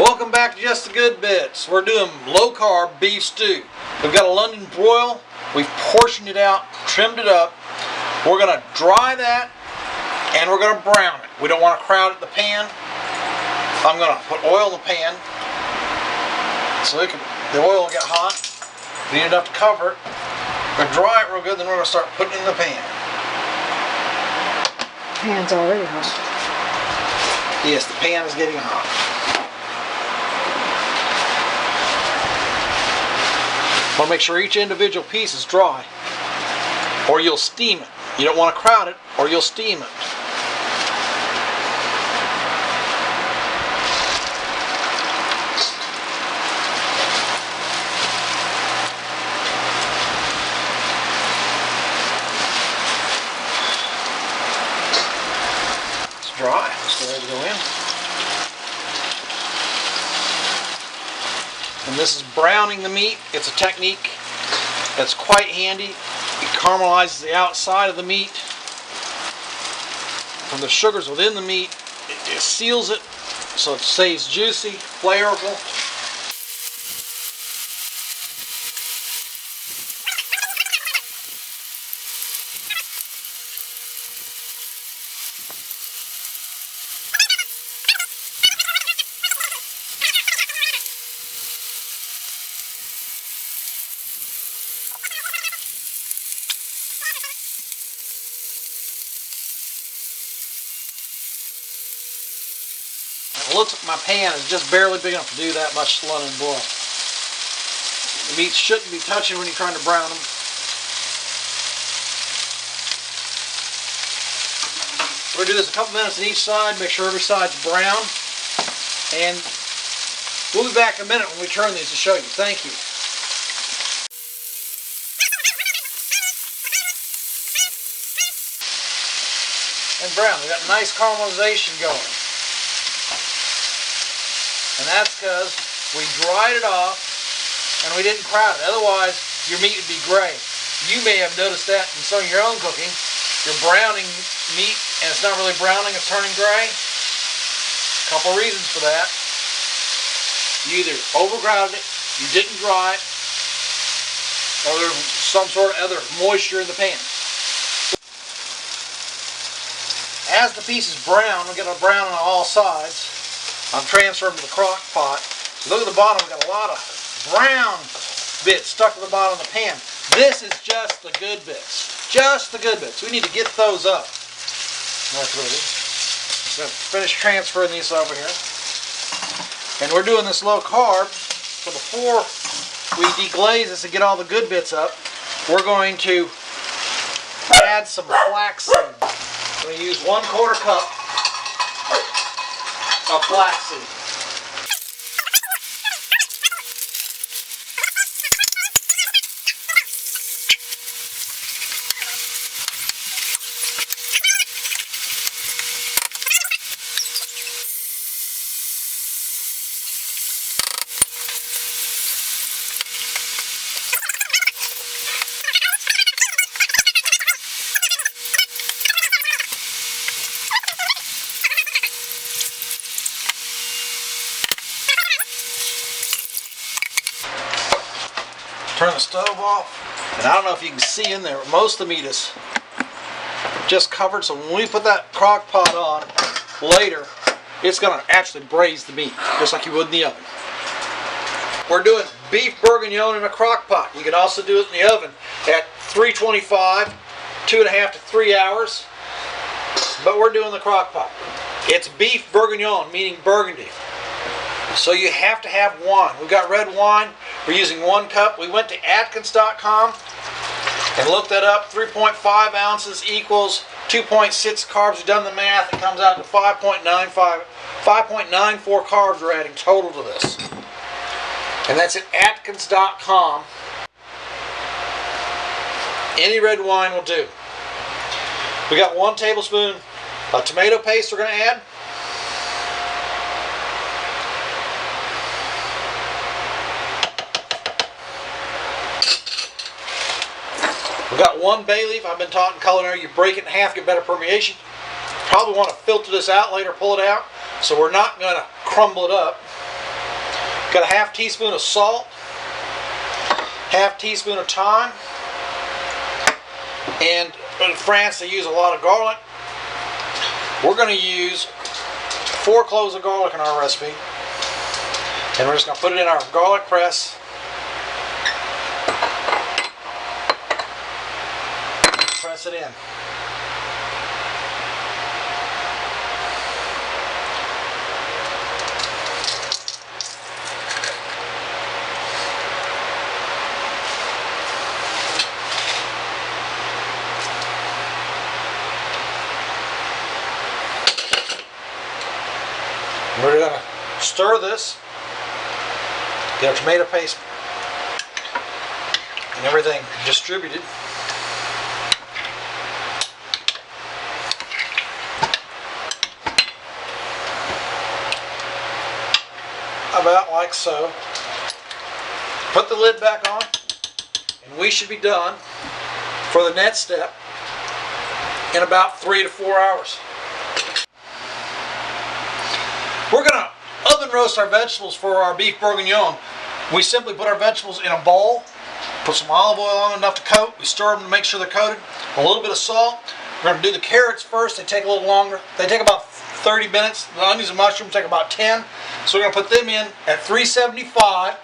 Welcome back to Just the Good Bits. We're doing low-carb beef stew. We've got a London broil. We've portioned it out, trimmed it up. We're going to dry that and we're going to brown it. We don't want to crowd the pan. I'm going to put oil in the pan so the oil will get hot. We need enough to cover it. We're going to dry it real good, then we're going to start putting it in the pan. Pan's already hot. Yes, the pan is getting hot. Want to make sure each individual piece is dry, or you'll steam it. You don't want to crowd it, or you'll steam it. It's dry. It's ready to go in. And this is browning the meat. It's a technique that's quite handy. It caramelizes the outside of the meat. From the sugars within the meat, it seals it so it stays juicy, flavorful. It looks like my pan is just barely big enough to do that much London broil. The meat shouldn't be touching when you're trying to brown them. We're going to do this a couple minutes on each side, make sure every side's brown. And we'll be back in a minute when we turn these to show you. Thank you. And brown, we've got nice caramelization going. And that's because we dried it off and we didn't crowd it. Otherwise, your meat would be gray. You may have noticed that in some of your own cooking. You're browning meat and it's not really browning, it's turning gray. A couple reasons for that. You either overcrowded it, you didn't dry it, or there's some sort of other moisture in the pan. As the piece is brown, we're going to brown on all sides. I'm transferring to the crock pot. So look at the bottom, we've got a lot of brown bits stuck to the bottom of the pan. This is just the good bits. Just the good bits. We need to get those up. That's what it is. So finish transferring these over here. And we're doing this low carb. So before we deglaze this and get all the good bits up, we're going to add some flaxseed. I'm going to use 1/4 cup of flaxseed. Turn the stove off, and I don't know if you can see in there, most of the meat is just covered, so when we put that crock pot on later, it's going to actually braise the meat, just like you would in the oven. We're doing beef bourguignon in a crock pot. You can also do it in the oven at 325, 2.5 to 3 hours, but we're doing the crock pot. It's beef bourguignon, meaning burgundy. So you have to have wine. We've got red wine. We're using 1 cup. We went to Atkins.com and looked that up. 3.5 ounces equals 2.6 carbs. We've done the math. It comes out to 5.94 carbs we're adding total to this. And that's at Atkins.com. Any red wine will do. We got 1 tablespoon of tomato paste we're going to add. We've got 1 bay leaf. I've been taught in culinary, you break it in half, get better permeation. Probably want to filter this out later, pull it out. So we're not going to crumble it up. Got a half teaspoon of salt, half teaspoon of thyme, and in France they use a lot of garlic. We're going to use 4 cloves of garlic in our recipe, and we're just going to put it in our garlic press. Press it in. We're going to stir this, get our tomato paste and everything distributed. About like so. Put the lid back on, and we should be done for the next step in about 3 to 4 hours. We're going to oven roast our vegetables for our beef bourguignon. We simply put our vegetables in a bowl, put some olive oil on enough to coat. We stir them to make sure they're coated. A little bit of salt. We're going to do the carrots first. They take a little longer. They take about 30 minutes. The onions and mushrooms take about 10. So we're going to put them in at 375.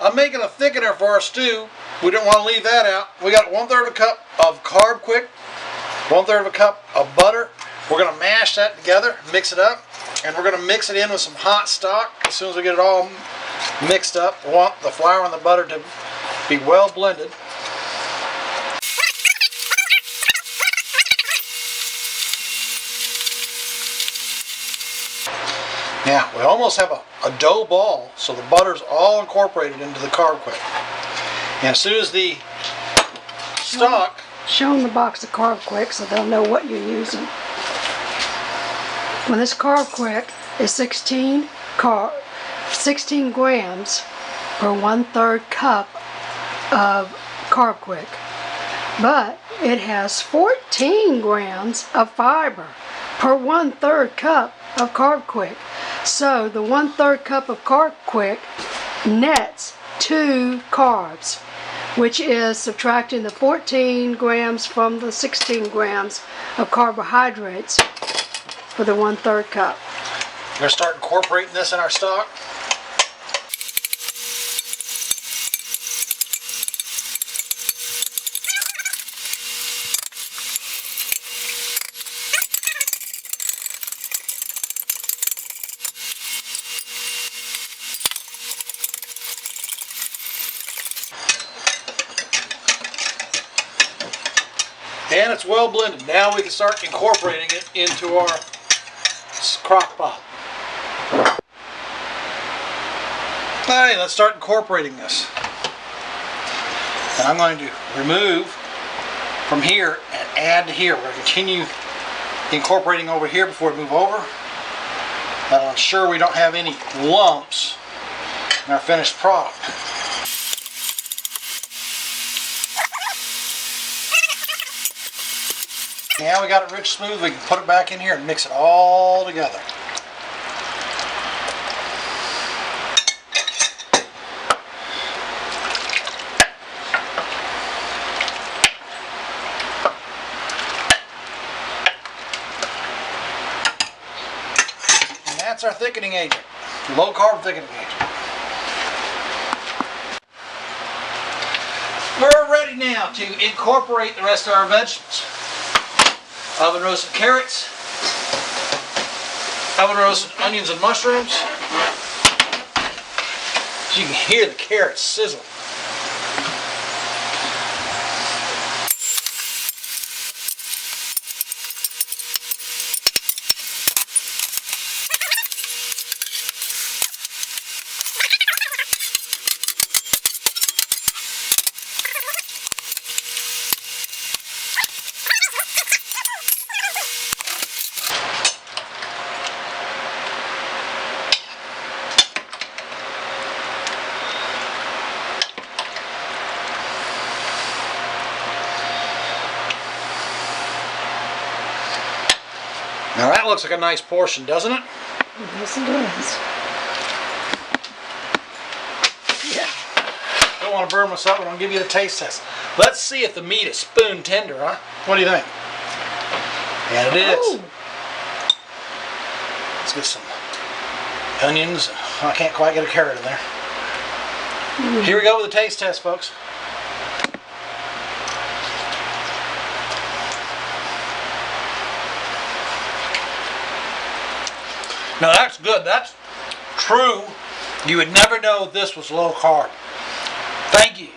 I'm making a thickener for our stew. We don't want to leave that out. We got 1/3 of a cup of Carb Quick, 1/3 of a cup of butter. We're going to mash that together, mix it up, and we're going to mix it in with some hot stock. As soon as we get it all mixed up, we want the flour and the butter to be well blended. Now, we almost have a dough ball, so the butter's all incorporated into the Carb Quick. And as soon as the stock... Show them the box of Carb Quick so they'll know what you're using. Well, this Carb Quick is 16 grams per 1/3 cup of Carb Quick. But it has 14 grams of fiber per 1/3 cup of Carb Quick. So the 1/3 cup of Carb Quick nets 2 carbs, which is subtracting the 14 grams from the 16 grams of carbohydrates for the 1/3 cup. We're going to start incorporating this in our stock. And it's well blended. Now we can start incorporating it into our crock pot. Alright, let's start incorporating this. And I'm going to remove from here and add to here. We're going to continue incorporating over here before we move over. That'll ensure we don't have any lumps in our finished product. Now we got it rich smooth, we can put it back in here and mix it all together. And that's our thickening agent, low carb thickening agent. We're ready now to incorporate the rest of our vegetables. Oven roasted carrots, oven roasted onions and mushrooms. You can hear the carrots sizzle. Now that looks like a nice portion, doesn't it? Yes, it does. don't want to burn myself, but I'll give you the taste test. Let's see if the meat is spoon tender, huh? What do you think? And it is. Oh. Let's get some onions. I can't quite get a carrot in there. Here we go with the taste test, folks. Now that's good. That's true. You would never know this was low carb. Thank you.